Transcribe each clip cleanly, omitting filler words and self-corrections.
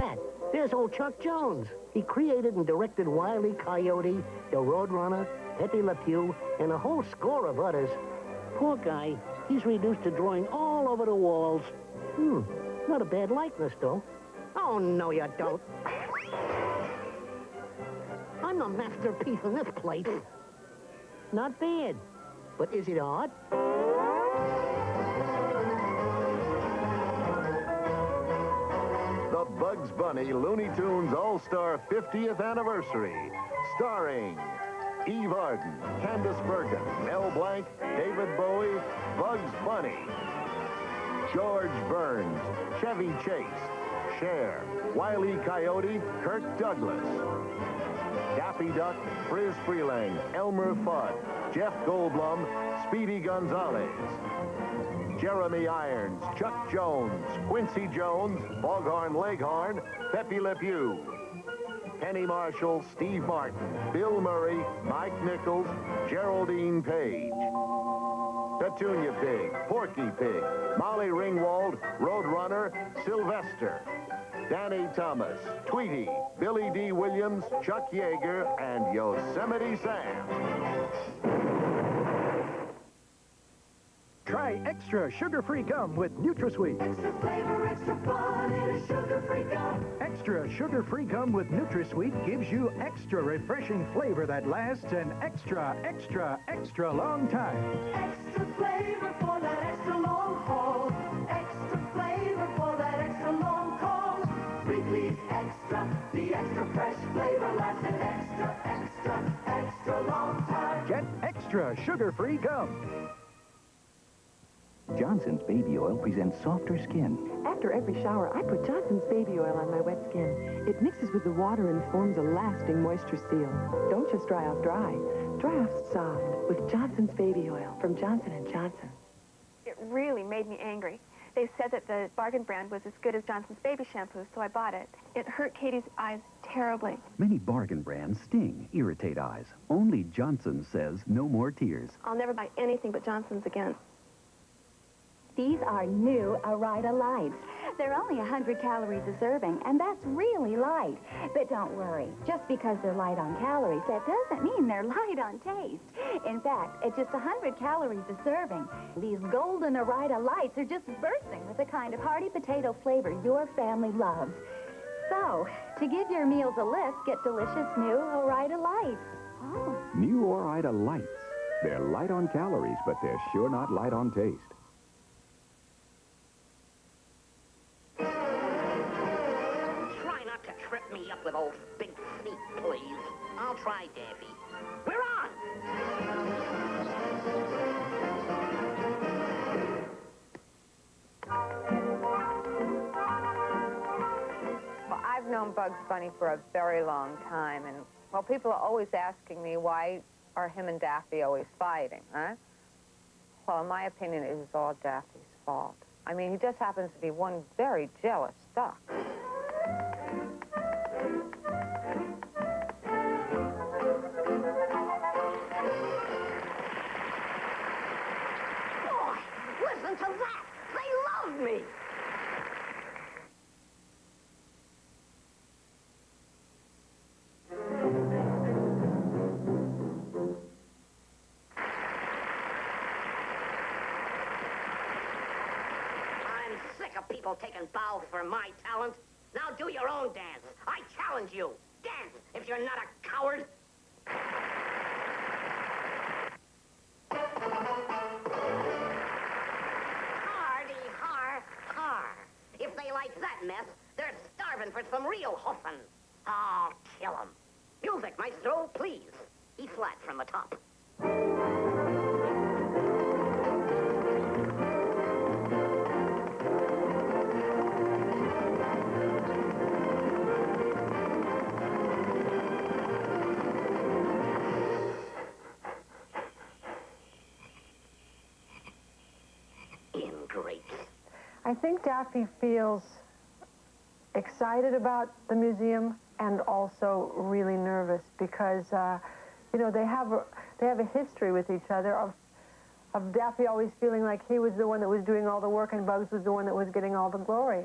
that? There's old Chuck Jones. He created and directed Wile E. Coyote, The Roadrunner, Pepe Le Pew, and a whole score of others. Poor guy. He's reduced to drawing all over the walls. Not a bad likeness, though. Oh, no, you don't. I'm the masterpiece in this place. Not bad. But is it art? The Bugs Bunny Looney Tunes All-Star 50th Anniversary, starring Eve Arden, Candace Bergen, Mel Blanc, David Bowie, Bugs Bunny, George Burns, Chevy Chase, Cher, Wile E. Coyote, Kirk Douglas, Daffy Duck, Friz Freeling, Elmer Fudd, Jeff Goldblum, Speedy Gonzalez, Jeremy Irons, Chuck Jones, Quincy Jones, Foghorn Leghorn, Pepe Le Pew, Penny Marshall, Steve Martin, Bill Murray, Mike Nichols, Geraldine Page, Petunia Pig, Porky Pig, Molly Ringwald, Roadrunner, Sylvester, Danny Thomas, Tweety, Billy D. Williams, Chuck Yeager, and Yosemite Sam. Try extra sugar-free gum with NutraSweet. Extra flavor, extra fun, it is sugar-free gum. Extra sugar-free gum with NutraSweet gives you extra refreshing flavor that lasts an extra, extra, extra long time. Extra flavor for that extra long haul. Extra flavor for that extra long haul. Wrigley's Extra, the extra fresh flavor lasts an extra, extra, extra long time. Get extra sugar-free gum. Johnson's Baby Oil presents softer skin. After every shower, I put Johnson's Baby Oil on my wet skin. It mixes with the water and forms a lasting moisture seal. Don't just dry off dry. Dry off soft with Johnson's Baby Oil from Johnson & Johnson. It really made me angry. They said that the bargain brand was as good as Johnson's baby shampoo, so I bought it. It hurt Katie's eyes terribly. Many bargain brands sting, irritate eyes. Only Johnson says no more tears. I'll never buy anything but Johnson's again. These are new Arida Lights. They're only 100 calories a serving, and that's really light. But don't worry, just because they're light on calories, that doesn't mean they're light on taste. In fact, at just 100 calories a serving, these golden Arida Lights are just bursting with the kind of hearty potato flavor your family loves. So, to give your meals a lift, get delicious new Arida Lights. Oh. New Ore-Ida Lights. They're light on calories, but they're sure not light on taste. Trip me up with those big feet, please. I'll try, Daffy. We're on! Well, I've known Bugs Bunny for a very long time, and, well, people are always asking me why are him and Daffy always fighting, huh? Well, in my opinion, it is all Daffy's fault. I mean, he just happens to be one very jealous duck. Listen to that! They love me! I'm sick of people taking bows for my talent. Now do your own dance. I challenge you. Dance if you're not a coward. If they like that mess, they're starving for some real hoofing. I'll kill 'em. Music, maestro, please. E flat from the top. Ingrate. I think Daffy feels excited about the museum and also really nervous because, you know, they have a history with each other of Daffy always feeling like he was the one that was doing all the work and Bugs was the one that was getting all the glory.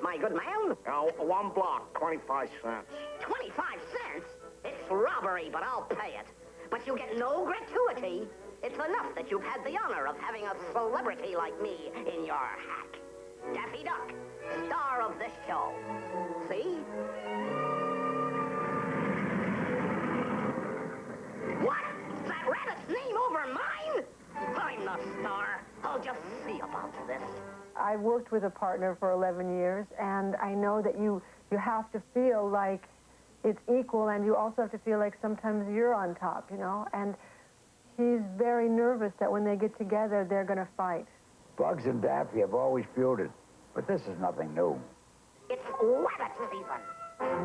my good man? Oh, 1 block, 25 cents. 25 cents? It's robbery, but I'll pay it. But you get no gratuity. It's enough that you've had the honor of having a celebrity like me in your hack. Daffy Duck, star of this show. See? What? That rabbit's name over mine? I'm the star. I'll just see about this. I worked with a partner for 11 years, and I know that you have to feel like it's equal, and you also have to feel like sometimes you're on top, you know? And he's very nervous that when they get together, they're going to fight. Bugs and Daffy have always feuded, but this is nothing new. It's rabbit season.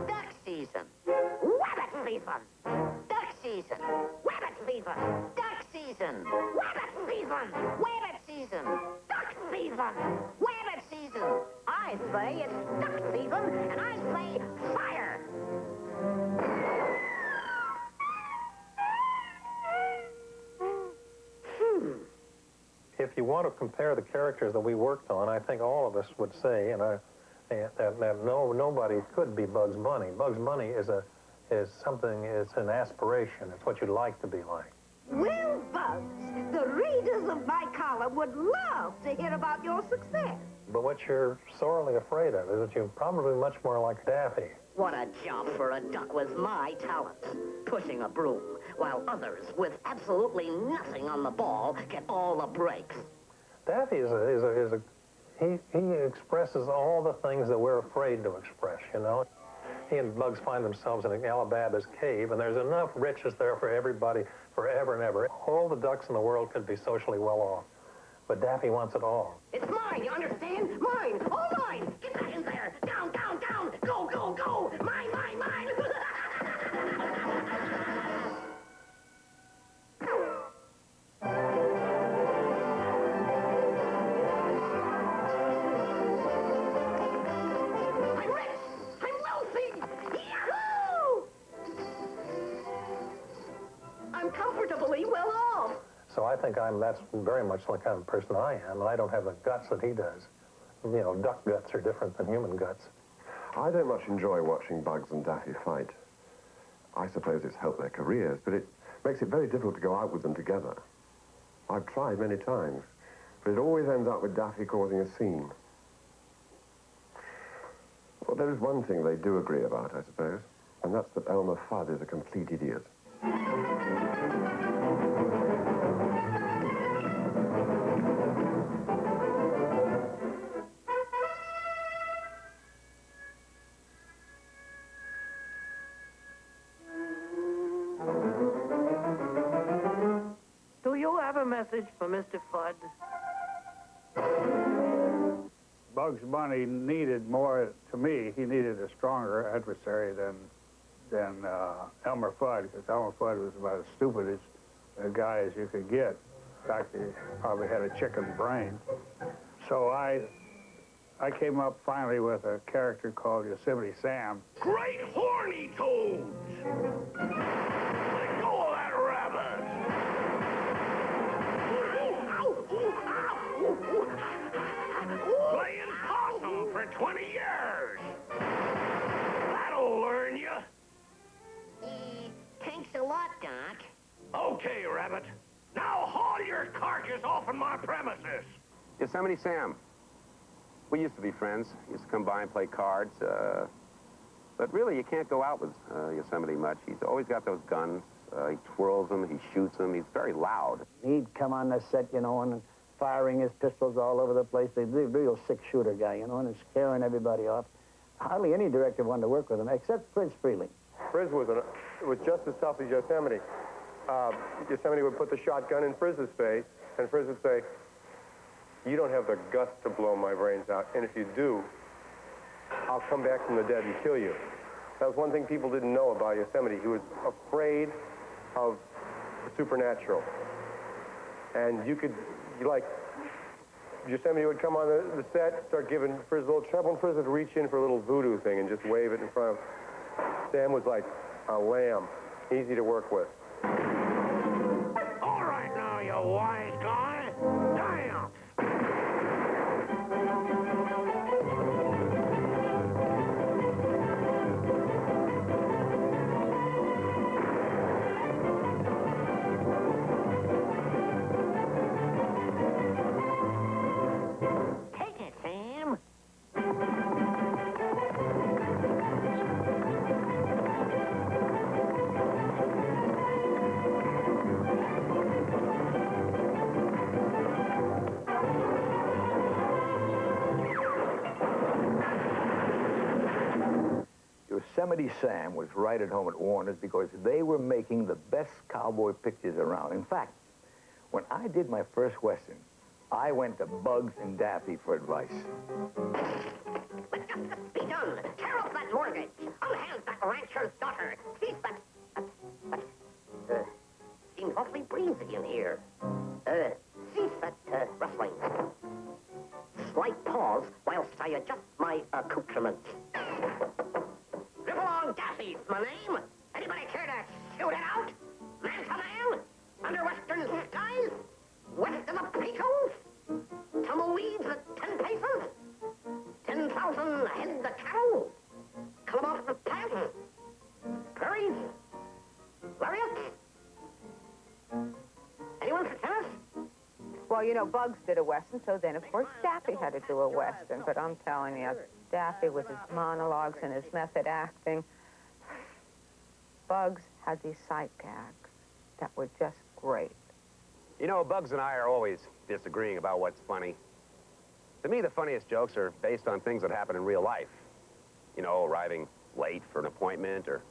Duck season. Rabbit season. Duck season. Rabbit season. Duck season. Rabbit season. Rabbit season. Duck season. Rabbit season. I say it's duck season, and I say fire. If you want to compare the characters that we worked on, I think all of us would say, that nobody could be Bugs Bunny. Bugs Bunny is something. It's an aspiration. It's what you'd like to be like. Well, Bugs, the readers of my column would love to hear about your success. But what you're sorely afraid of is that you're probably much more like Daffy. What a job for a duck was my talent. Pushing a broom, while others with absolutely nothing on the ball get all the breaks. Daffy he expresses all the things that we're afraid to express, you know. He and Bugs find themselves in Alibaba's cave, and there's enough riches there for everybody forever and ever. All the ducks in the world could be socially well off, but Daffy wants it all. It's mine, you understand? Mine, all mine. Get back in there. Down, down, down. Go, go, go. Mine, mine, mine. I'm rich. I'm wealthy. Yahoo! I'm comfortably well off. So I think that's very much the kind of person I am, and I don't have the guts that he does. You know, duck guts are different than human guts. I don't much enjoy watching Bugs and Daffy fight. I suppose it's helped their careers, but it makes it very difficult to go out with them together. I've tried many times, but it always ends up with Daffy causing a scene. Well, there is one thing they do agree about, I suppose, and that's that Elmer Fudd is a complete idiot. Do you have a message for Mr. Fudd? Bugs Bunny needed more, to me, he needed a stronger adversary than Elmer Fudd, because Elmer Fudd was about as stupid as a guy as you could get. In fact, he probably had a chicken brain. So I came up finally with a character called Yosemite Sam. Great horny toads! Let go of that rabbit! Playing possum for 20 years! That'll learn you! Thanks a lot, Doc. Okay, Rabbit. Now haul your carcass off of my premises! Yosemite Sam. We used to be friends. Used to come by and play cards. But really, you can't go out with Yosemite much. He's always got those guns. He twirls them, he shoots them. He's very loud. He'd come on the set, you know, and firing his pistols all over the place. He's a real six-shooter guy, you know, and scaring everybody off. Hardly any director wanted to work with him, except Fritz Freeling. Frizz was just as tough as Yosemite. Yosemite would put the shotgun in Frizz's face, and Frizz would say, "You don't have the guts to blow my brains out, and if you do, I'll come back from the dead and kill you." That was one thing people didn't know about Yosemite. He was afraid of the supernatural. And Yosemite would come on the set, start giving Frizz a little trouble, and Frizz would reach in for a little voodoo thing and just wave it in front of him. Sam was like a lamb, easy to work with. All right now, you wise guy. Damn! Yosemite Sam was right at home at Warner's because they were making the best cowboy pictures around. In fact, when I did my first Western, I went to Bugs and Daffy for advice. Be done. Tear off that mortgage. Unhand that rancher's daughter. Cease that... seems awfully breezy in here. Cease that rustling. Slight pause whilst I adjust my accoutrements. Rip along, Daffy's my name. Anybody care to shoot it out? Man to man? Under western skies? West of the Pecos? Tumbleweeds at 10 paces? 10,000 head the cattle? Calabout the plant? Prairies? Lariats? Anyone for tennis? Well, you know, Bugs did a Western, so then, of course, Daffy had to do a Western. But I'm telling you, Daffy with his monologues and his method acting, Bugs had these sight gags that were just great. You know, Bugs and I are always disagreeing about what's funny. To me, the funniest jokes are based on things that happen in real life. You know, arriving late for an appointment, or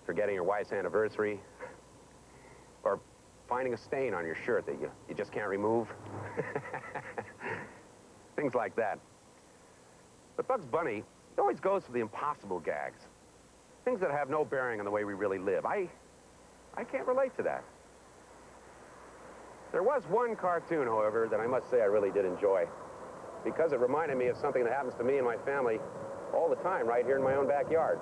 forgetting your wife's anniversary, or finding a stain on your shirt that you just can't remove. Things like that. But Bugs Bunny, he always goes for the impossible gags. Things that have no bearing on the way we really live. I can't relate to that. There was one cartoon, however, that I must say I really did enjoy, because it reminded me of something that happens to me and my family all the time right here in my own backyard.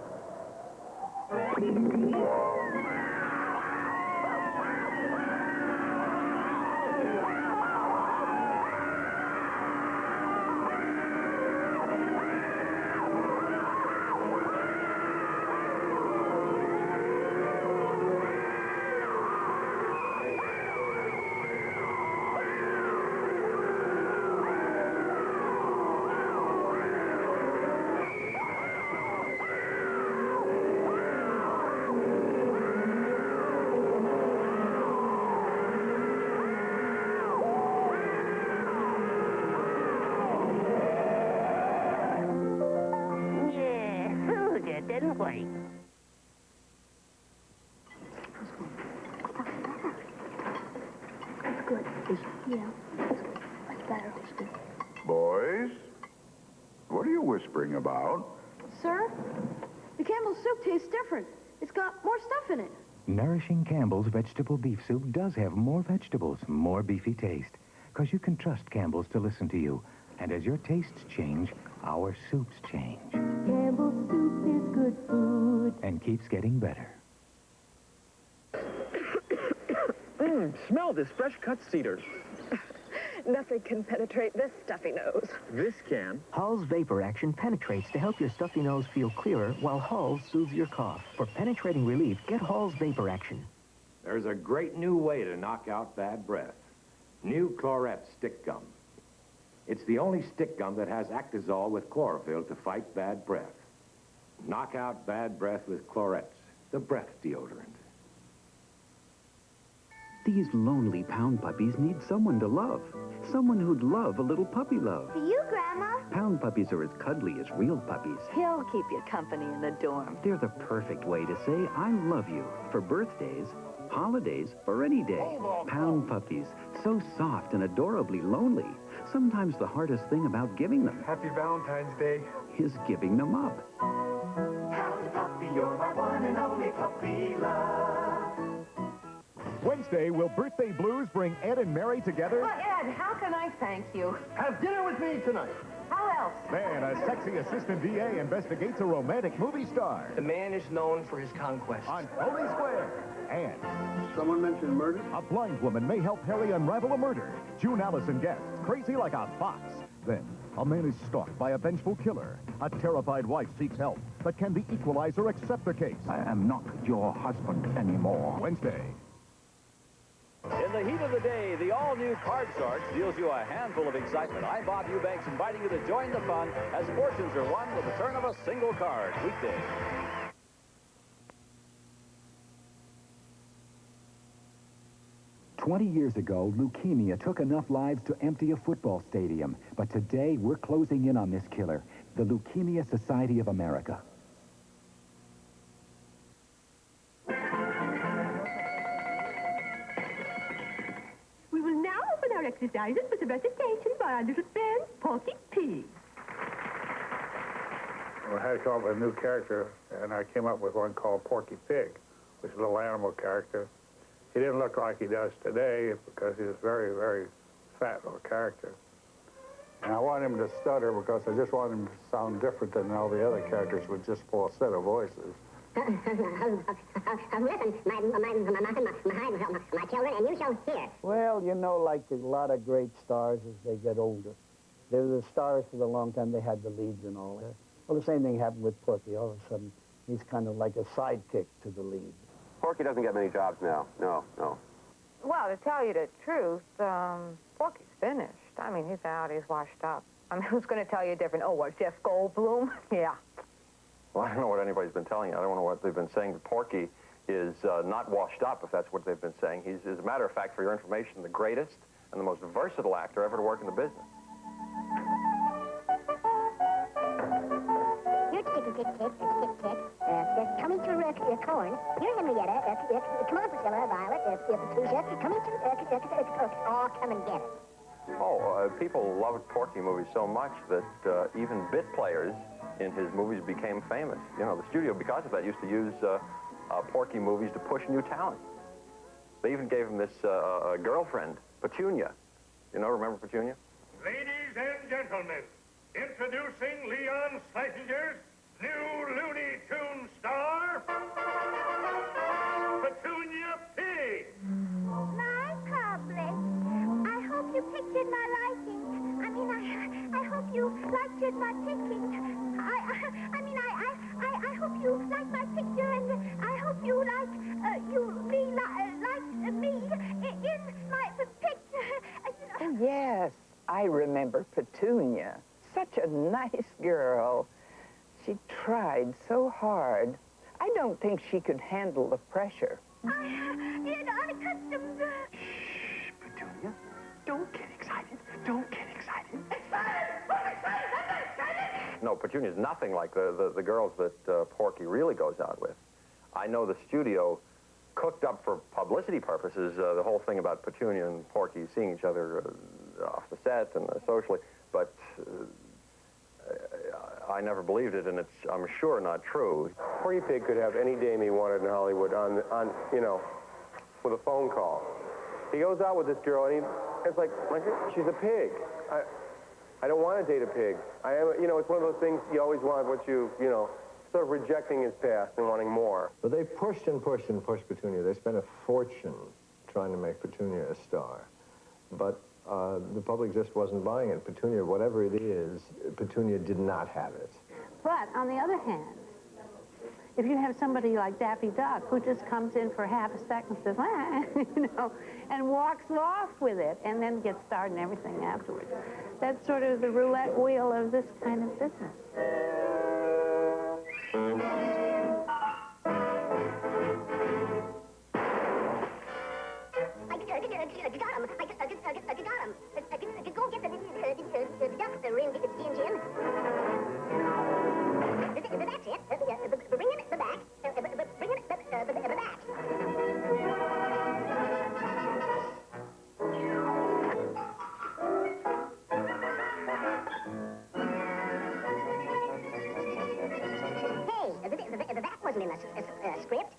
Didn't we? That's good. Yeah. That's better. That's good. Boys, what are you whispering about? Sir, the Campbell's soup tastes different. It's got more stuff in it. Nourishing Campbell's vegetable beef soup does have more vegetables, more beefy taste. Because you can trust Campbell's to listen to you. And as your tastes change, our soups change. Campbell's soup is good food. And keeps getting better. Smell this fresh-cut cedar. Nothing can penetrate this stuffy nose. This can. Hall's Vapor Action penetrates to help your stuffy nose feel clearer while Hall's soothes your cough. For penetrating relief, get Hall's Vapor Action. There's a great new way to knock out bad breath. New Chlorette stick gum. It's the only stick gum that has Actazole with chlorophyll to fight bad breath. Knock out bad breath with Chlorette, the breath deodorant. These lonely pound puppies need someone to love. Someone who'd love a little puppy love. For you, Grandma. Pound puppies are as cuddly as real puppies. He'll keep you company in the dorm. They're the perfect way to say I love you for birthdays, holidays, or any day. Pound puppies, so soft and adorably lonely. Sometimes the hardest thing about giving them. Happy Valentine's Day. Is giving them up. Pound puppy, you're my one and only puppy love. Wednesday, will Birthday Blues bring Ed and Mary together? Well, Ed, how can I thank you? Have dinner with me tonight. How else? Then a sexy assistant DA investigates a romantic movie star. The man is known for his conquest. On Holy Square. And someone mentioned murder? A blind woman may help Harry unravel a murder. June Allison guests, crazy like a fox. Then, a man is stalked by a vengeful killer. A terrified wife seeks help. But can the equalizer accept the case? I am not your husband anymore. Wednesday. In the heat of the day, the all-new Card Sharks deals you a handful of excitement. I'm Bob Eubanks, inviting you to join the fun as fortunes are won with the turn of a single card, weekday. "20 years ago, leukemia took enough lives to empty a football stadium. But today, we're closing in on this killer, the Leukemia Society of America. exercises with a recitation by our little friend, Porky Pig. I had to come up with a new character, and I came up with one called Porky Pig, which is a little animal character. He didn't look like he does today because he was very, very fat little character. And I wanted him to stutter because I just wanted him to sound different than all the other characters with just falsetto voices. Listen, my children, and you shall hear. Well, you know, like a lot of great stars as they get older. They were the stars for the long time. They had the leads and all that. Well, the same thing happened with Porky. All of a sudden, he's kind of like a sidekick to the lead. Porky doesn't get many jobs now. No. Well, to tell you the truth, Porky's finished. I mean, he's out, he's washed up. I mean, who's going to tell you different? Oh, what, Jeff Goldblum? Yeah. Well, I don't know what anybody's been telling you. I don't know what they've been saying. Porky is not washed up, if that's what they've been saying. He's, as a matter of fact, for your information, the greatest and the most versatile actor ever to work in the business. You're tick. Coming through corn. You're Henrietta. Come on, Priscilla, Violet, Patricia. Coming through. Oh, come and get it. Oh, people loved Porky movies so much that even bit players in his movies became famous. You know, the studio, because of that, used to use Porky movies to push new talent. They even gave him this girlfriend, Petunia. You know, remember Petunia? Ladies and gentlemen, introducing Leon Schleisinger's new Looney Tunes star, Petunia Pig. My public, I hope you pictured my liking. I hope you liked my picking. I hope you liked my picture, and I hope you liked me in my picture. Oh, yes, I remember Petunia. Such a nice girl. She tried so hard. I don't think she could handle the pressure. I'm unaccustomed. Shh, Petunia. Don't get excited. Don't get excited. No, Petunia's nothing like the girls that Porky really goes out with. I know the studio cooked up for publicity purposes the whole thing about Petunia and Porky seeing each other off the set and socially, but I never believed it, and it's, I'm sure, not true. Porky Pig could have any dame he wanted in Hollywood on you know, with a phone call. He goes out with this girl, and it's like, she's a pig. I don't want to date a pig. It's one of those things you always want what you know, sort of rejecting his past and wanting more. But they pushed Petunia. They spent a fortune trying to make Petunia a star. But the public just wasn't buying it. Petunia, whatever it is, Petunia did not have it. But on the other hand, if you have somebody like Daffy Duck who just comes in for half a second and says, and walks off with it and then gets starred in everything afterwards. That's sort of the roulette wheel of this kind of business. Go get the duck, the ring, the gin. That's it. Bring it back. Bring it back. Hey, that wasn't in the script.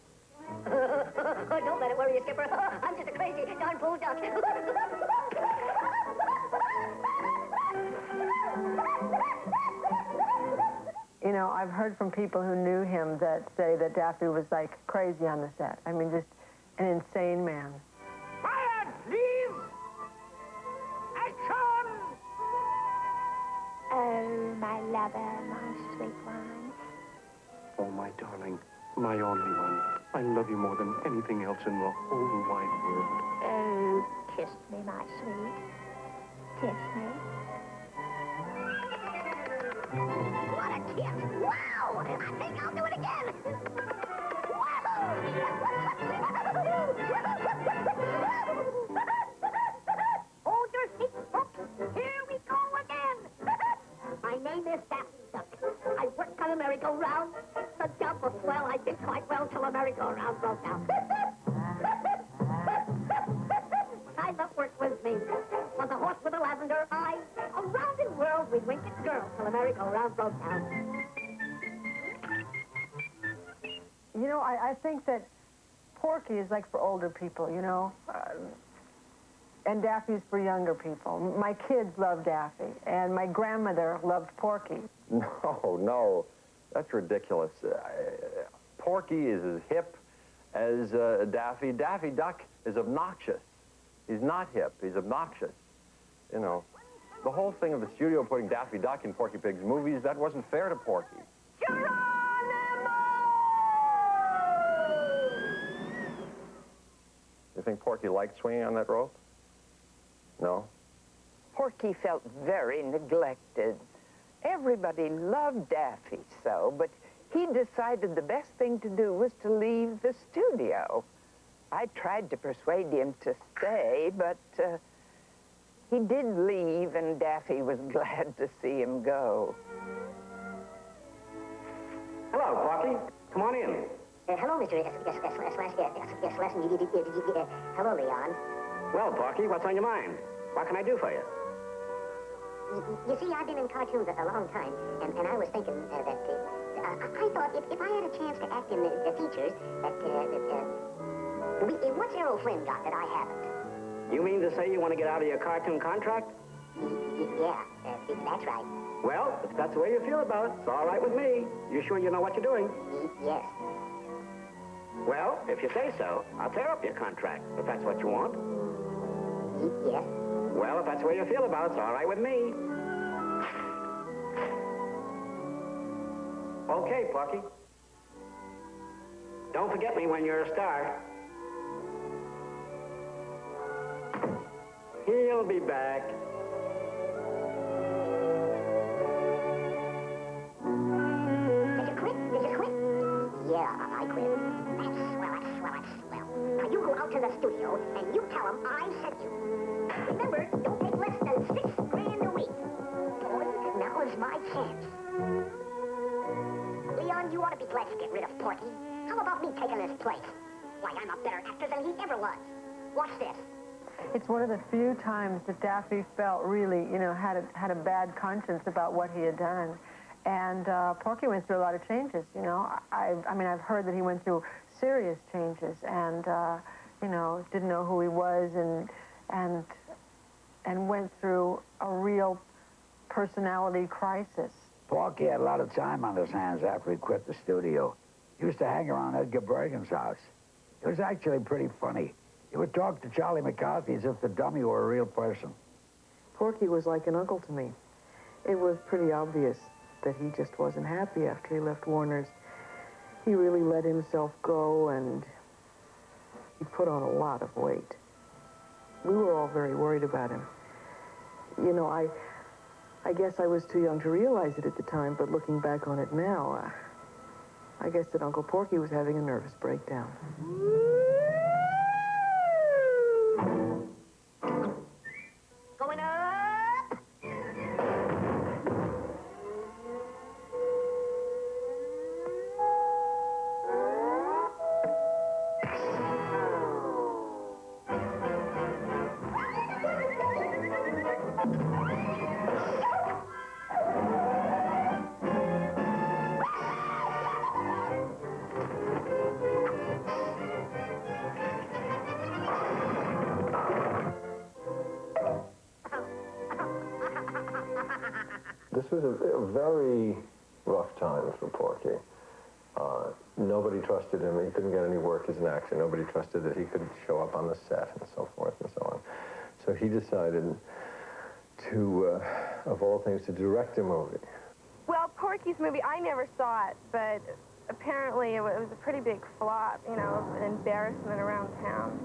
Don't let it worry you, Skipper. I'm just a crazy darn bull duck. You know, I've heard from people who knew him that say that Daffy was like crazy on the set. I mean, just an insane man. Quiet, please! Action! Oh, my lover, my sweet one. Oh, my darling, my only one. I love you more than anything else in the whole wide world. Oh, kiss me, my sweet. Kiss me. What a kiss! Wow! I think I'll do it again! Oh, thirsty folks, here we go again! My name is Daffy Duck. I work on a merry-go-round. The job was swell, I did quite well till a merry-go-round broke down. I love work with me. Well, the lavender eye. Around the world we'd wink at girls till the merry-go-round broke down. You know, I think that Porky is like for older people, you know, and Daffy's for younger people. My kids love Daffy, and my grandmother loved Porky. No, that's ridiculous. Porky is as hip as Daffy. Daffy Duck is obnoxious. He's not hip, he's obnoxious. You know, the whole thing of the studio putting Daffy Duck in Porky Pig's movies, that wasn't fair to Porky. You think Porky liked swinging on that rope? No? Porky felt very neglected. Everybody loved Daffy so, but he decided the best thing to do was to leave the studio. I tried to persuade him to stay, but he did leave, and Daffy was glad to see him go. Hello, Porky. Come on in. Hello, Mr. Slesson. Hello, Leon. Well, Porky, what's on your mind? What can I do for you? You see, I've been in cartoons a long time, and I was thinking that I thought if I had a chance to act in the features, what's Errol Flynn got that I haven't? You mean to say you want to get out of your cartoon contract? Yeah, that's right. Well, if that's the way you feel about it, it's all right with me. You sure you know what you're doing? Yes. Well, if you say so, I'll tear up your contract, if that's what you want. Yes. Well, if that's the way you feel about it, it's all right with me. Okay, Porky. Don't forget me when you're a star. He'll be back. Did you quit? Yeah, I quit. That's swell. Now you go out to the studio and you tell him I sent you. Remember, don't take less than $6,000 a week. Boy, now is my chance. Leon, you ought to be glad to get rid of Porky. How about me taking his place? Why, I'm a better actor than he ever was. Watch this. It's one of the few times that Daffy felt really, you know, had a bad conscience about what he had done. And Porky went through a lot of changes, you know. I mean, I've heard that he went through serious changes and, you know, didn't know who he was and went through a real personality crisis. Porky had a lot of time on his hands after he quit the studio. He used to hang around Edgar Bergen's house. It was actually pretty funny. He would talk to Charlie McCarthy as if the dummy were a real person. Porky was like an uncle to me. It was pretty obvious that he just wasn't happy after he left Warner's. He really let himself go, and he put on a lot of weight. We were all very worried about him. You know, I guess I was too young to realize it at the time, but looking back on it now, I guess that Uncle Porky was having a nervous breakdown. Going up. This was a very rough time for Porky. Nobody trusted him. He couldn't get any work as an actor. Nobody trusted that he could show up on the set and so forth and so on. So he decided to, of all things, to direct a movie. Well, Porky's movie, I never saw it, but apparently it was a pretty big flop, you know, an embarrassment around town.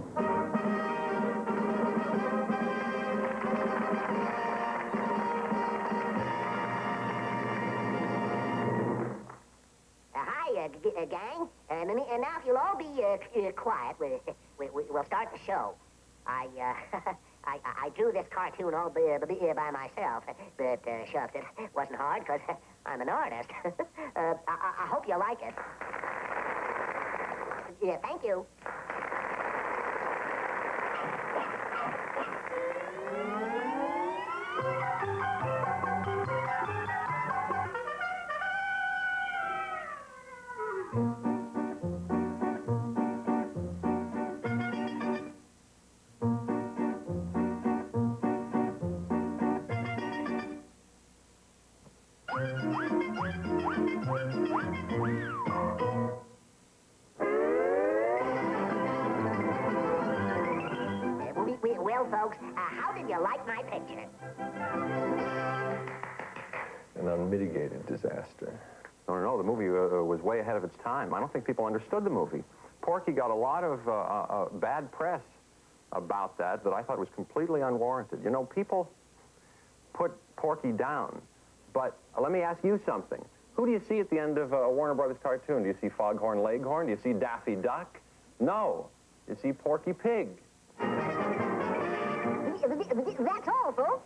Hi, gang. And now if you'll all be quiet, we'll start the show. I drew this cartoon all by myself, but shucks, it wasn't hard because I'm an artist. I hope you like it. Yeah, thank you. Well, folks, how did you like my picture? An unmitigated disaster. No, the movie was way ahead of its time. I don't think people understood the movie. Porky got a lot of bad press about that I thought was completely unwarranted. You know, people put Porky down, but let me ask you something. Who do you see at the end of a Warner Brothers cartoon? Do you see Foghorn Leghorn? Do you see Daffy Duck? No. You see Porky Pig. That's all, folks.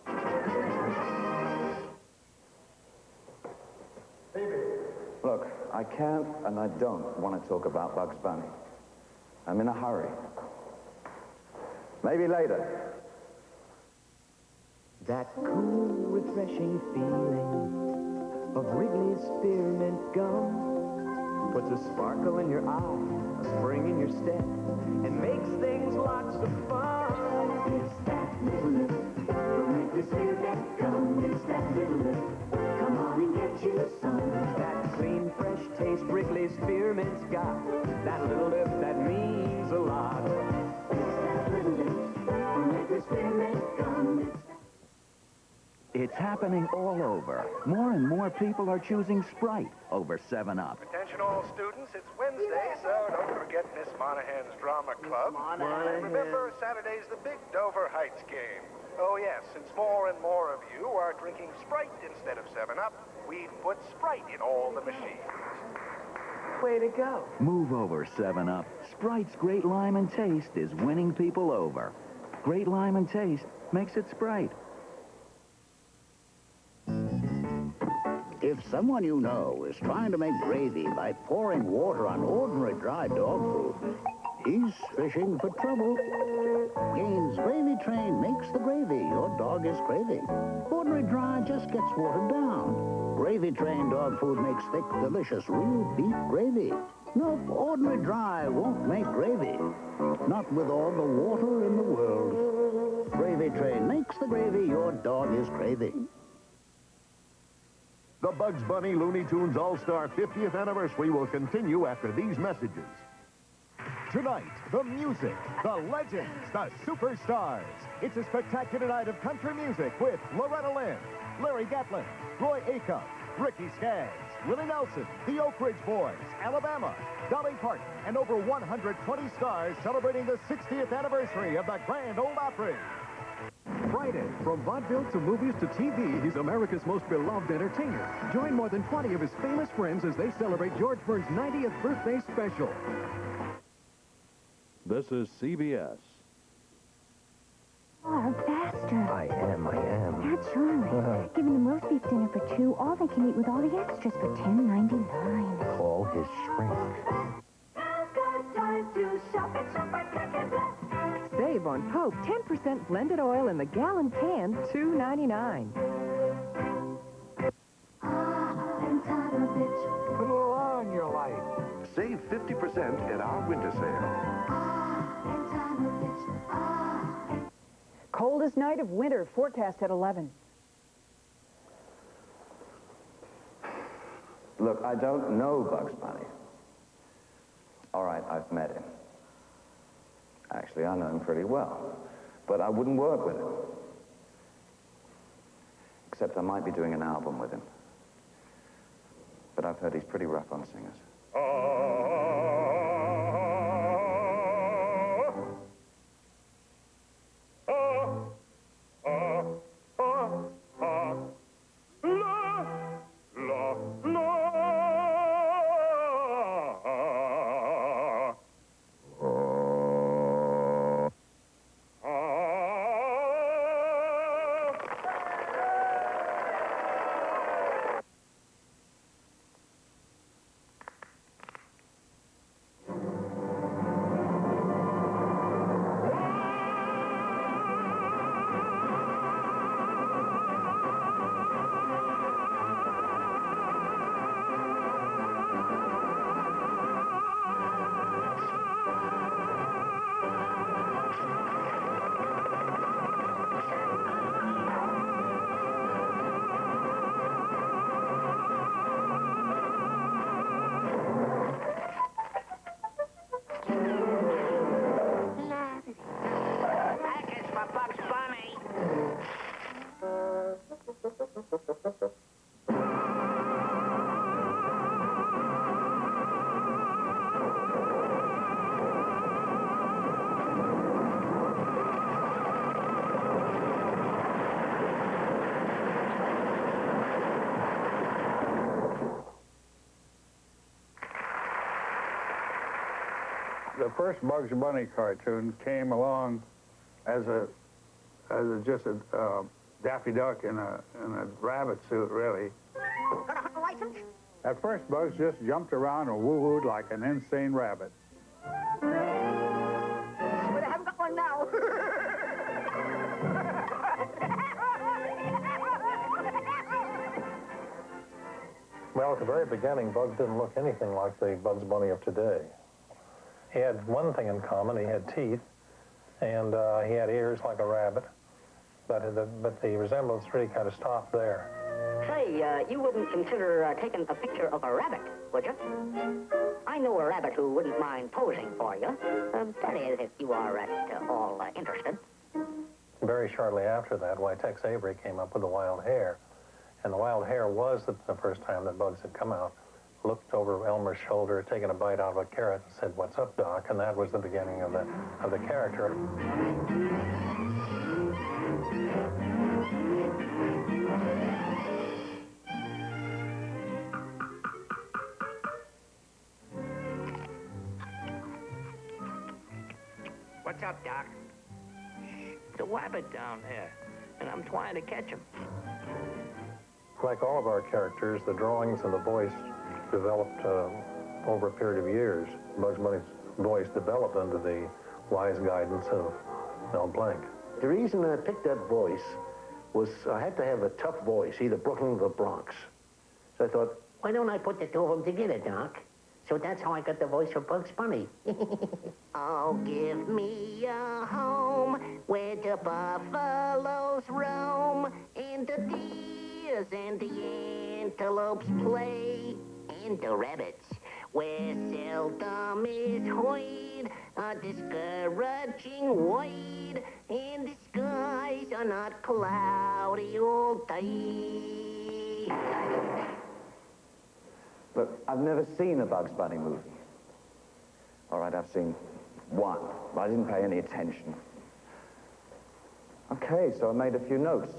Look, I can't and I don't want to talk about Bugs Bunny. I'm in a hurry. Maybe later. That cool, refreshing feeling of Wrigley's Spearmint Gum puts a sparkle in your eye, a spring in your step, and makes things lots of fun. It's that little lift from Wrigley's Spearmint Gum. It's that little lift. Come on and get you some. That clean, fresh taste Wrigley's Spearmint's got. That little lift that means a lot. It's that little lift from Wrigley's Spearmint Gum. It's happening all over. More and more people are choosing Sprite over 7-Up. Attention all students, it's Wednesday, so don't forget Miss Monahan's Drama Club. And remember, Saturday's the big Dover Heights game. Oh yes, since more and more of you are drinking Sprite instead of 7-Up, we've put Sprite in all the machines. Way to go. Move over, 7-Up. Sprite's great lime and taste is winning people over. Great lime and taste makes it Sprite. If someone you know is trying to make gravy by pouring water on ordinary dry dog food, he's fishing for trouble. Gaines Gravy Train makes the gravy your dog is craving. Ordinary dry just gets watered down. Gravy Train dog food makes thick, delicious, real beef gravy. Nope, ordinary dry won't make gravy. Not with all the water in the world. Gravy Train makes the gravy your dog is craving. The Bugs Bunny Looney Tunes All-Star 50th Anniversary will continue after these messages. Tonight, the music, the legends, the superstars. It's a spectacular night of country music with Loretta Lynn, Larry Gatlin, Roy Acuff, Ricky Skaggs, Willie Nelson, the Oak Ridge Boys, Alabama, Dolly Parton, and over 120 stars celebrating the 60th anniversary of the Grand Ole Opry. Friday, from vaudeville to movies to TV, he's America's most beloved entertainer. Join more than 20 of his famous friends as they celebrate George Burns' 90th birthday special. This is CBS. Are faster. I am. That's Charlie. Giving them roast beef dinner for 2, all they can eat with all the extras for $10.99. Call his shrink. Time to shop at Supermarket Plus. Save on Pope 10% blended oil in the gallon can, $2.99. Put a little on your light. Save 50% at our winter sale. Coldest night of winter, forecast at 11. Look, I don't know Bugs Bunny. All right, I've met him. Actually, I know him pretty well. But I wouldn't work with him. Except I might be doing an album with him. But I've heard he's pretty rough on singers. the first Bugs Bunny cartoon came along as just a Daffy Duck in a rabbit suit, really. Got a hunting license? At first, Bugs just jumped around and woo-wooed like an insane rabbit. But I haven't got one now. Well, at the very beginning, Bugs didn't look anything like the Bugs Bunny of today. He had one thing in common. He had teeth, and he had ears like a rabbit. But the resemblance really kind of stopped there. Say, you wouldn't consider taking a picture of a rabbit, would you? I know a rabbit who wouldn't mind posing for you. That is, if you are at all interested. Very shortly after that, why, Tex Avery came up with the wild hare. And the wild hare was the first time that Bugs had come out, looked over Elmer's shoulder, taken a bite out of a carrot, and said, "What's up, Doc?" And that was the beginning of the character. What's up, Doc? It's a rabbit down there, and I'm trying to catch him. Like all of our characters, the drawings and the voice developed over a period of years. Bugs Bunny's voice developed under the wise guidance of Mel Blanc. The reason I picked that voice was I had to have a tough voice, either Brooklyn or the Bronx. So I thought, Why don't I put the two of them together, Doc? So that's how I got the voice for Bugs Bunny. Oh, give me a home where the buffaloes roam, and the deers and the antelopes play, and the rabbits where seldom is heard a discouraging word, and the skies are not cloudy all day. Look, I've never seen a Bugs Bunny movie. All right, I've seen one, but I didn't pay any attention. Okay, so I made a few notes.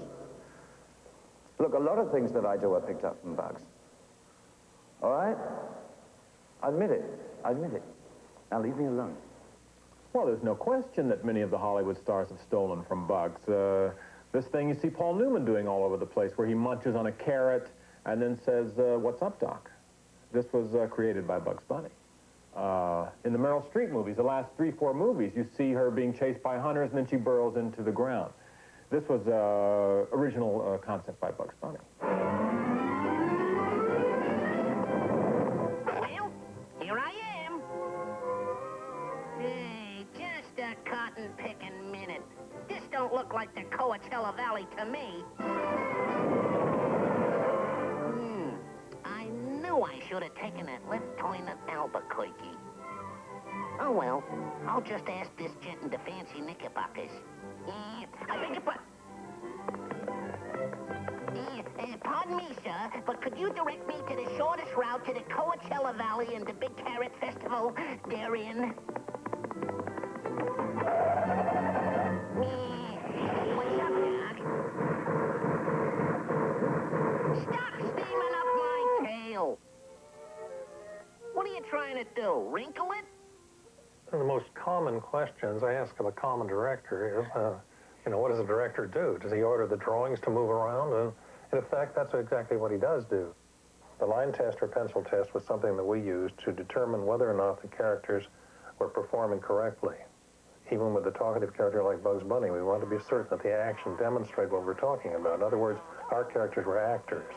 Look, a lot of things that I do are picked up from Bugs. All right? I admit it. Now leave me alone. Well, there's no question that many of the Hollywood stars have stolen from Bugs. This thing you see Paul Newman doing all over the place, where he munches on a carrot and then says, "What's up, Doc?" This was created by Bugs Bunny. In the Meryl Streep movies, the last 3-4 movies, you see her being chased by hunters and then she burrows into the ground. This was original concept by Bugs Bunny. Well, here I am. Hey, just a cotton-picking minute. This don't look like the Coachella Valley to me. I knew I should have taken that left turn at Albuquerque. Oh, well, I'll just ask this gent in the fancy knickerbockers. I beg your pardon. Pardon me, sir, but could you direct me to the shortest route to the Coachella Valley and the Big Carrot Festival therein? What's up, Doc? Stop steaming up my tail! What are you trying to do, wrinkle it? One of the most common questions I ask of a common director is, what does a director do? Does he order the drawings to move around? And in effect, that's exactly what he does do. The line test or pencil test was something that we used to determine whether or not the characters were performing correctly. Even with a talkative character like Bugs Bunny, we wanted to be certain that the action demonstrated what we're talking about. In other words, our characters were actors.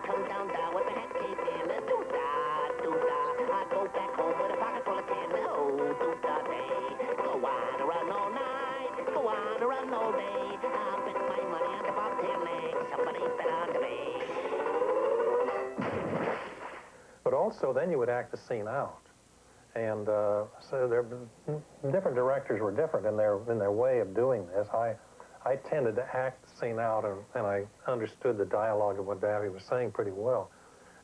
Come down with my head caved in. I go back home with a pocket full of tin. Oh, day. Go on around all night. Go on around all day. I bet my money on the bobtail leg. Somebody bet on me. But also, then you would act the scene out. And so different directors were different in their way of doing this. I tended to act the scene out, and I understood the dialogue of what Daffy was saying pretty well.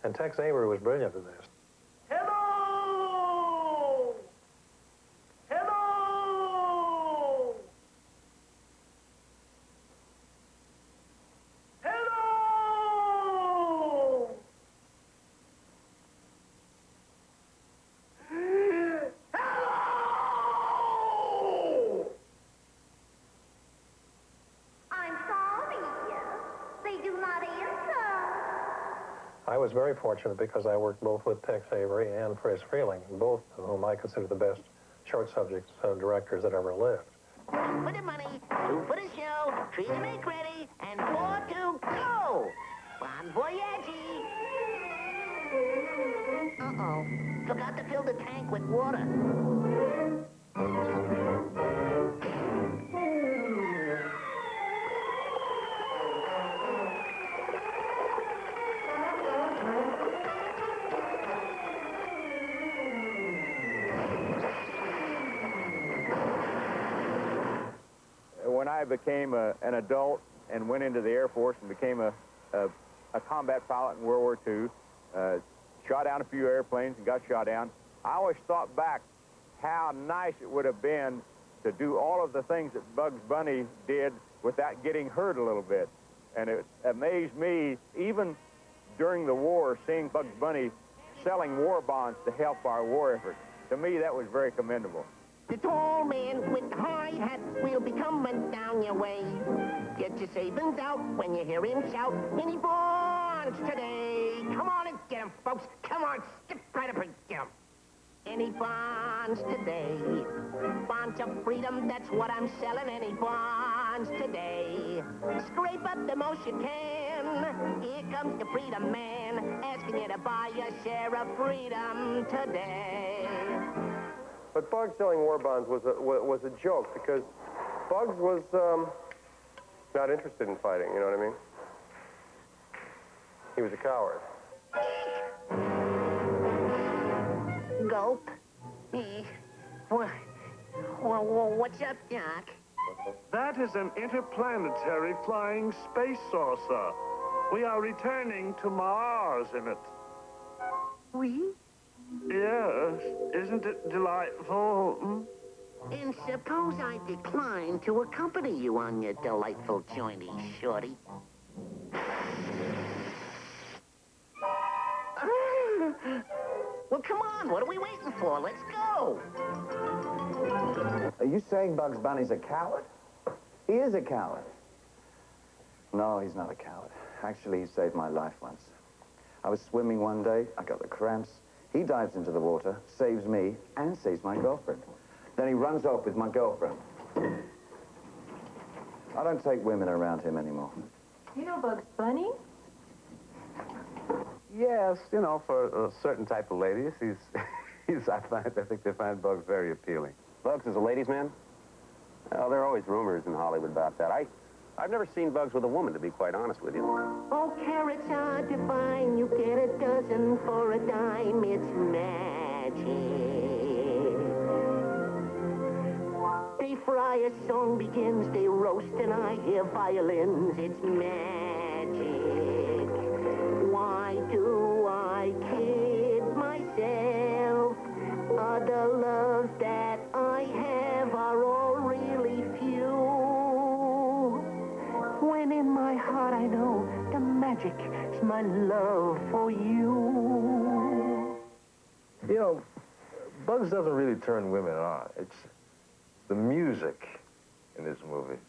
And Tex Avery was brilliant at this. Hello! Hello! Hello! Hello! I was very fortunate because I worked both with Tex Avery and Friz Freleng, both of whom I consider the best short subject directors that ever lived. 1 for the money, 2 for the show, 3 to make ready, and 4 to go. Bon voyage. Uh-oh. Forgot to fill the tank with water. When I became an adult and went into the Air Force and became a combat pilot in World War II, shot down a few airplanes and got shot down, I always thought back how nice it would have been to do all of the things that Bugs Bunny did without getting hurt a little bit. And it amazed me, even during the war, seeing Bugs Bunny selling war bonds to help our war effort. To me, that was very commendable. The tall man with the high hat will be coming down your way. Get your savings out when you hear him shout, any bonds today? Come on and get 'em, folks. Come on, skip right up and get 'em. Any bonds today? Bonds of freedom, that's what I'm selling. Any bonds today? Scrape up the most you can. Here comes the freedom man, asking you to buy your share of freedom today. But Bugs selling war bonds was a joke because Bugs was not interested in fighting, you know what I mean? He was a coward. Gulp. What's up, Doc? That is an interplanetary flying space saucer. We are returning to Mars in it. We? Yes. Isn't it delightful? And suppose I decline to accompany you on your delightful journey, Shorty. Well, come on. What are we waiting for? Let's go. Are you saying Bugs Bunny's a coward? He is a coward. No, he's not a coward. Actually, he saved my life once. I was swimming one day. I got the cramps. He dives into the water, saves me, and saves my girlfriend. Then he runs off with my girlfriend. I don't take women around him anymore. You know Bugs Bunny? Yes, you know, for a certain type of ladies, I think they find Bugs very appealing. Bugs is a ladies' man? Well, there are always rumors in Hollywood about that. I've never seen Bugs with a woman, to be quite honest with you. Oh, carrots are divine. You get a dozen for a dime. It's magic. They fry, a song begins. They roast, and I hear violins. It's magic. Why do I kid myself? Other loves that I have are all really few. When in my heart I know the magic is my love for you. You know, Bugs doesn't really turn women on. It's the music in his movies.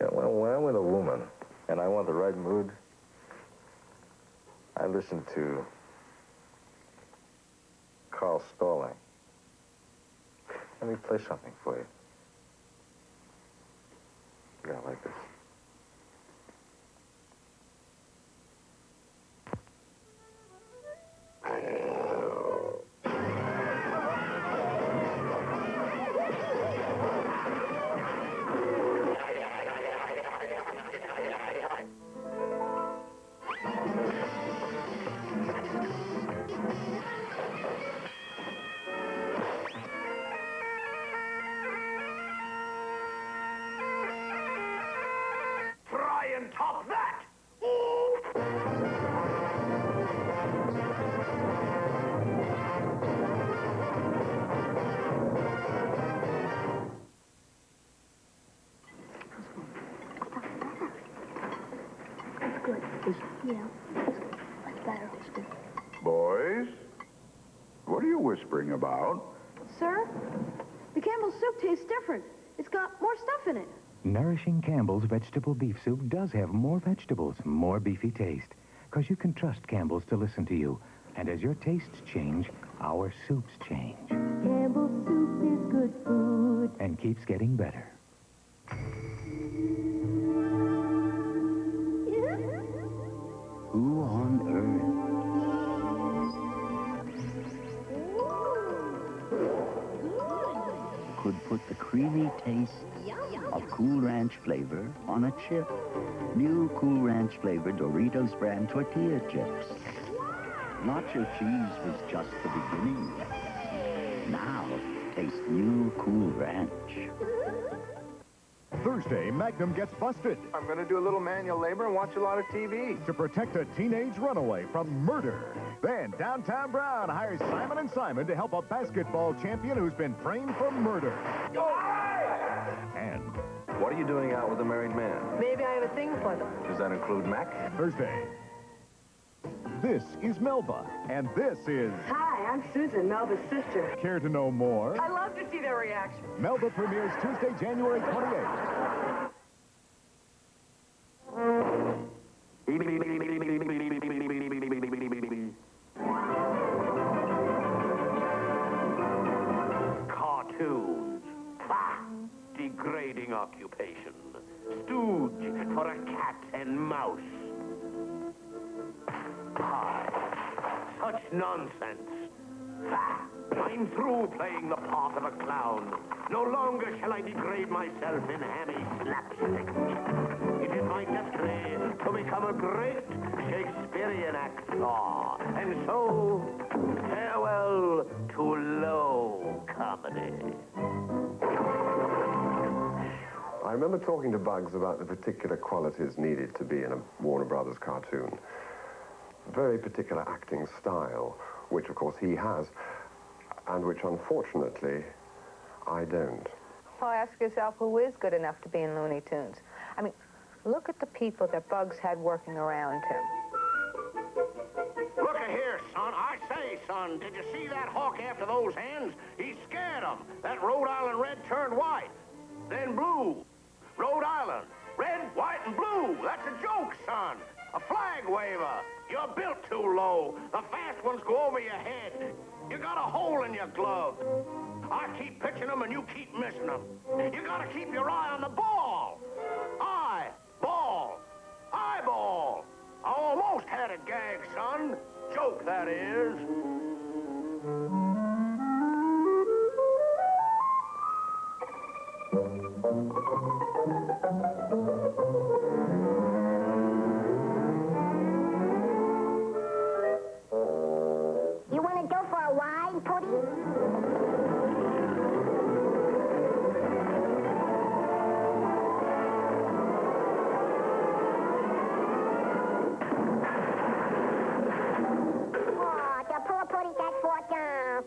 You know, when I'm with a woman and I want the right mood, I listen to Carl Stalling. Let me play something for you. Yeah, like this. Try and top that! Good. Yeah. That's better. Boys, what are you whispering about? Sir, the Campbell's soup tastes different. It's got more stuff in it. Nourishing Campbell's vegetable beef soup does have more vegetables, more beefy taste. Because you can trust Campbell's to listen to you. And as your tastes change, our soups change. Campbell's soup is good food. And keeps getting better. Who on earth could put the creamy taste of Cool Ranch flavor on a chip? New Cool Ranch flavored Doritos brand tortilla chips. Nacho cheese was just the beginning. Now, taste new Cool Ranch. Thursday, Magnum gets busted. I'm going to do a little manual labor and watch a lot of TV. To protect a teenage runaway from murder. Then, Downtown Brown hires Simon & Simon to help a basketball champion who's been framed for murder. And What are you doing out with a married man? Maybe I have a thing for them. Does that include Mac? Thursday. This is Melba, and this is... Hi, I'm Susan, Melba's sister. Care to know more? I love to see their reaction. Melba premieres Tuesday, January 28th. Cartoons. Bah! Degrading occupation. Stooge for a cat and mouse. Pie. Such nonsense. Bah! I'm through playing the part of a clown. No longer shall I degrade myself in hammy slapstick. It is my destiny to become a great Shakespearean actor. And so, farewell to low comedy. I remember talking to Bugs about the particular qualities needed to be in a Warner Brothers cartoon. Very particular acting style, which of course he has, and which unfortunately I don't. Well, ask yourself, who is good enough to be in Looney Tunes? I mean, look at the people that Bugs had working around him. Look here, son. I say, son, did you see that hawk after those hens? He scared them. That Rhode Island red turned white, then blue. Rhode Island, red, white, and blue. That's a joke, son. A flag waver. You're built too low. The fast ones go over your head. You got a hole in your glove. I keep pitching them and you keep missing them. You gotta keep your eye on the ball. Eye, ball, eyeball. I almost had a gag, son. Joke, that is. You want to go for a ride, Pootie? Oh, the poor Pootie got fought down.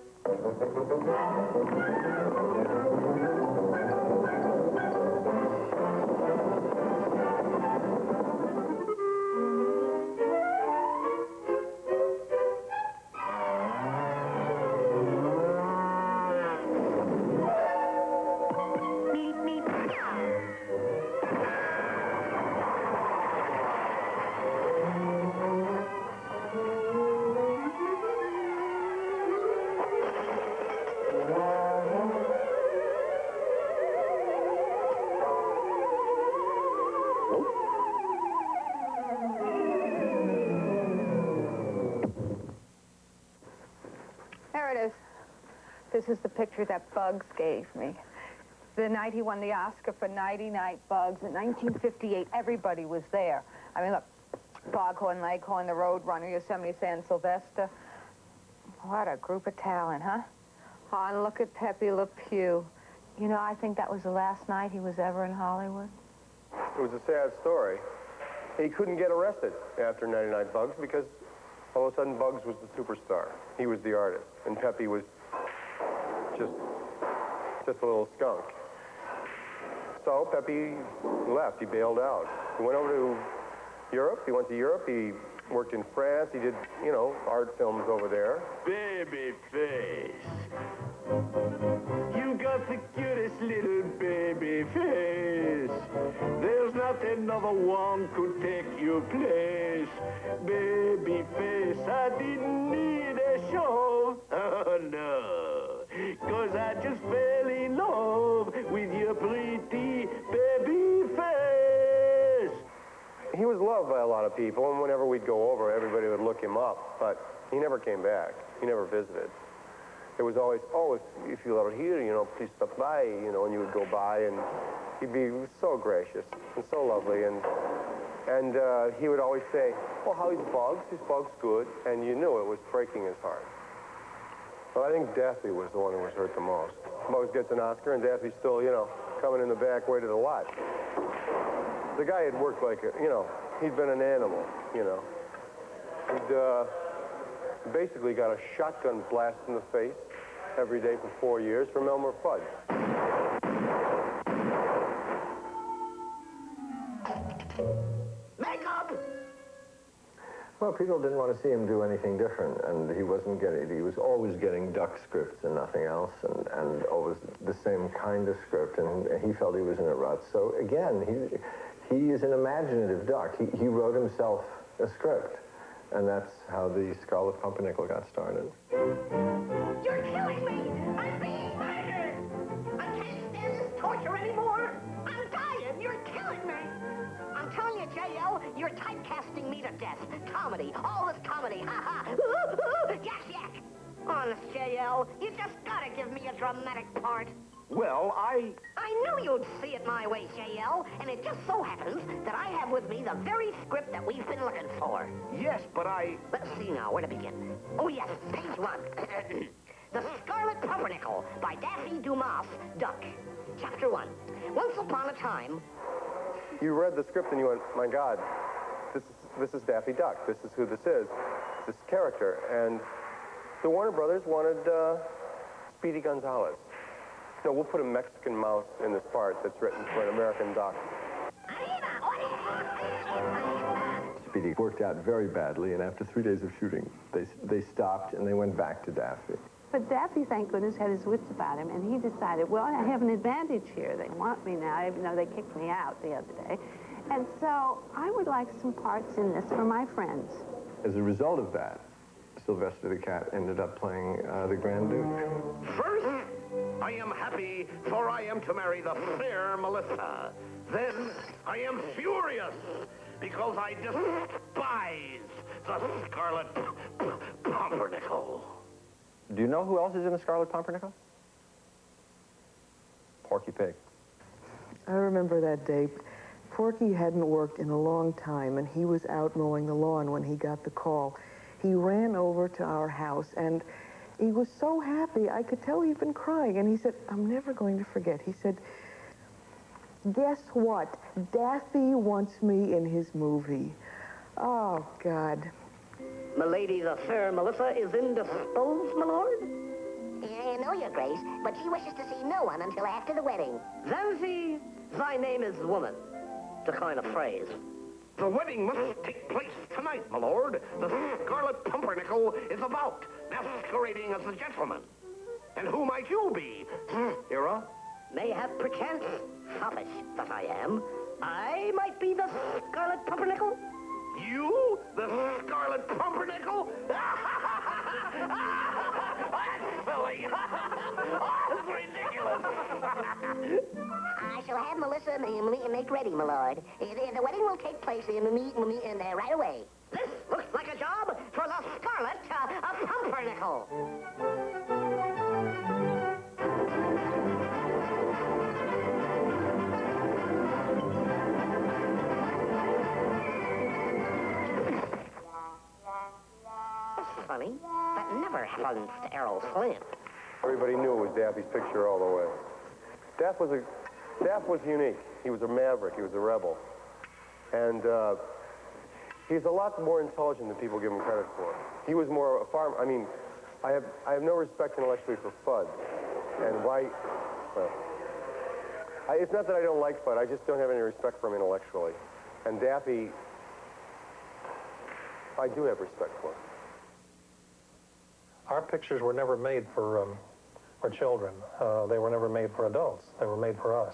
There it is. This is the picture that Bugs gave me. The night he won the Oscar for Nighty Night Bugs in 1958, everybody was there. I mean, look, Foghorn Leghorn, the Roadrunner, Yosemite Sam, Sylvester. What a group of talent, huh? Oh, and look at Pepe Le Pew. You know, I think that was the last night he was ever in Hollywood. It was a sad story. He couldn't get arrested after 99 Bugs because all of a sudden Bugs was the superstar. He was the artist, and Pepe was just a little skunk. So Pepe left. He bailed out. He went over to Europe. He went to Europe. He worked in France. He did, you know, art films over there. Baby face. You got the cutest little baby face. There's nothing thought another one could take your place. Baby face, I didn't need a shove. Oh, no. 'Cause I just fell in love with your pretty baby face. He was loved by a lot of people, and whenever we'd go over, everybody would look him up, but he never came back. He never visited. It was always, oh, if you are here, you know, please stop by, you know, and you would go by, and he'd be so gracious and so lovely, and he would always say, well, how is Bugs? Is Bugs good? And you knew it was breaking his heart. But I think Daffy was the one who was hurt the most. Bugs gets an Oscar, and Daffy's still, you know, coming in the back way to the lot. The guy had worked like a, you know, he'd been an animal, you know. He'd basically got a shotgun blast in the face every day for 4 years from Elmer Fudd. Makeup! Well, people didn't want to see him do anything different, and he was always getting duck scripts and nothing else, and always the same kind of script, and he felt he was in a rut. So again, he is an imaginative duck. He wrote himself a script, and that's how the Scarlet Pumpernickel got started. You're killing me! I'm being murdered! I can't stand this torture anymore! I'm dying! You're killing me! I'm telling you, J.L., you're typecasting me to death. Comedy. All this comedy. Ha ha! Ooh, ooh, yak yak! Honest, J.L., you just gotta give me a dramatic part. Well, I knew you'd see it my way, J.L., and it just so happens that I have with me the very script that we've been looking for. Yes, but Let's see now, where to begin. Oh, yes, page 1. The Scarlet Pumpernickel by Daffy Dumas, Duck. Chapter 1. Once upon a time... You read the script and you went, my God, this is Daffy Duck. This is who this is, this character. And the Warner Brothers wanted Speedy Gonzales. No, we'll put a Mexican mouse in this part that's written for an American duck. Speedy worked out very badly, and after 3 days of shooting, they stopped and they went back to Daffy. But Daffy, thank goodness, had his wits about him, and he decided, well, I have an advantage here. They want me now, even though they kicked me out the other day. And so I would like some parts in this for my friends. As a result of that, Sylvester the Cat ended up playing the Grand Duke. First, I am happy, for I am to marry the fair Melissa. Then, I am furious, because I despise the Scarlet Pumpernickel. Do you know who else is in the Scarlet Pumpernickel? Porky Pig. I remember that day. Porky hadn't worked in a long time, and he was out mowing the lawn when he got the call. He ran over to our house, and he was so happy. I could tell he'd been crying, and he said, I'm never going to forget. He said, guess what? Daffy wants me in his movie. Oh, God. Milady the fair Melissa is indisposed, my lord? No, your grace, but she wishes to see no one until after the wedding. Zanzi, thy name is woman. To coin a phrase. The wedding must take place tonight, my lord. The Scarlet Pumpernickel is about, masquerading as a gentleman. And who might you be, Hera? Mayhap perchance, foppish that I am, I might be the Scarlet Pumpernickel? You? The Scarlet Pumpernickel? That's silly. That's ridiculous. I shall have Melissa make ready, my lord. The wedding will take place right away. This looks like a job for the Scarlet Pumpernickel. Funny. That never happens to Errol Flynn. Everybody knew it was Daffy's picture all the way. Daff was unique. He was a maverick. He was a rebel. And he's a lot more intelligent than people give him credit for. He was more a farm. I mean, I have no respect intellectually for Fudd. And why? Well, it's not that I don't like Fudd. I just don't have any respect for him intellectually. And Daffy, I do have respect for him. Our pictures were never made for children. They were never made for adults. They were made for us.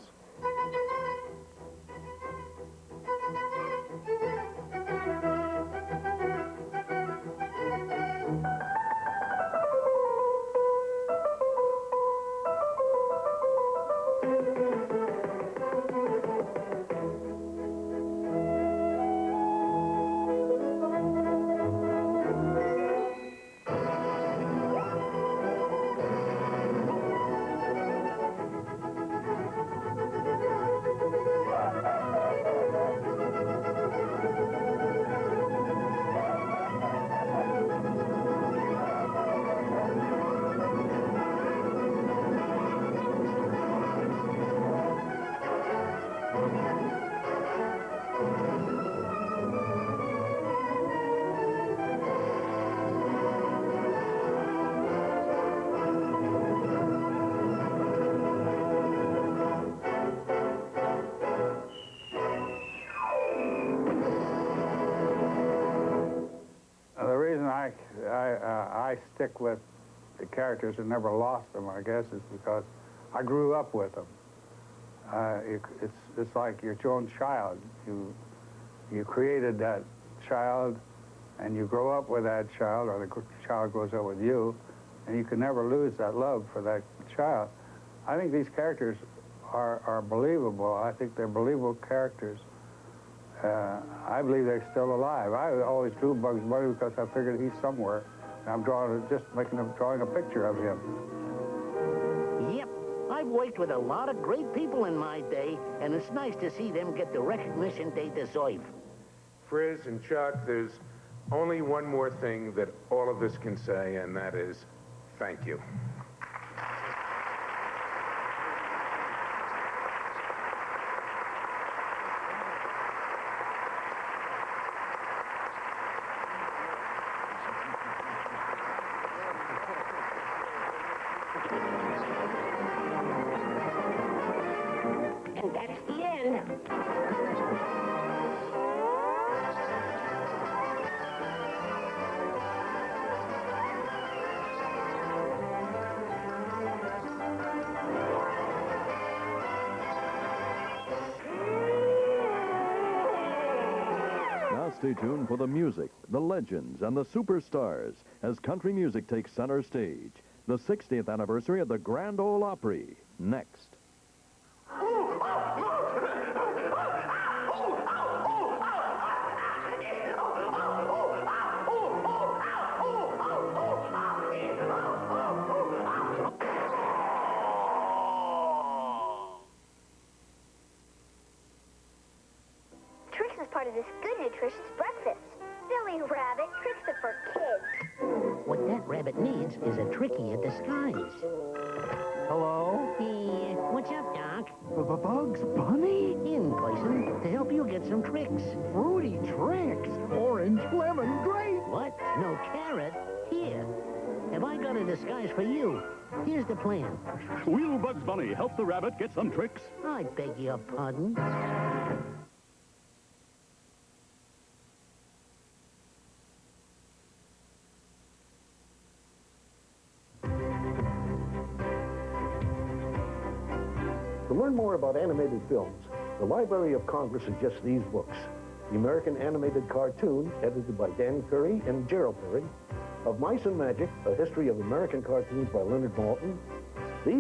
The reason I stick with the characters and never lost them, I guess, is because I grew up with them. It's like your own child. You created that child, and you grow up with that child, or the child grows up with you, and you can never lose that love for that child. I think these characters are believable. I think they're believable characters. I believe they're still alive. I always drew Bugs Bunny because I figured he's somewhere. And I'm drawing a picture of him. Yep, I've worked with a lot of great people in my day, and it's nice to see them get the recognition they deserve. Frizz and Chuck, there's only one more thing that all of us can say, and that is thank you. And that's the end. Now stay tuned for the music, the legends, and the superstars as country music takes center stage. The 60th anniversary of the Grand Ole Opry. Next. Tricks is part of this good, nutritious breakfast. Silly rabbit, tricks are for kids. What that rabbit needs is a trickier disguise. Hello? Hey, what's up, Doc? Bugs Bunny? In person to help you get some tricks. Fruity tricks. Orange, lemon, grape. What? No carrot? Here. Have I got a disguise for you? Here's the plan. Will Bugs Bunny help the rabbit get some tricks? I beg your pardon. To learn more about animated films, the Library of Congress suggests these books. The American Animated Cartoon, edited by Dan Curry and Gerald Curry. Of Mice and Magic, A History of American Cartoons by Leonard Maltin.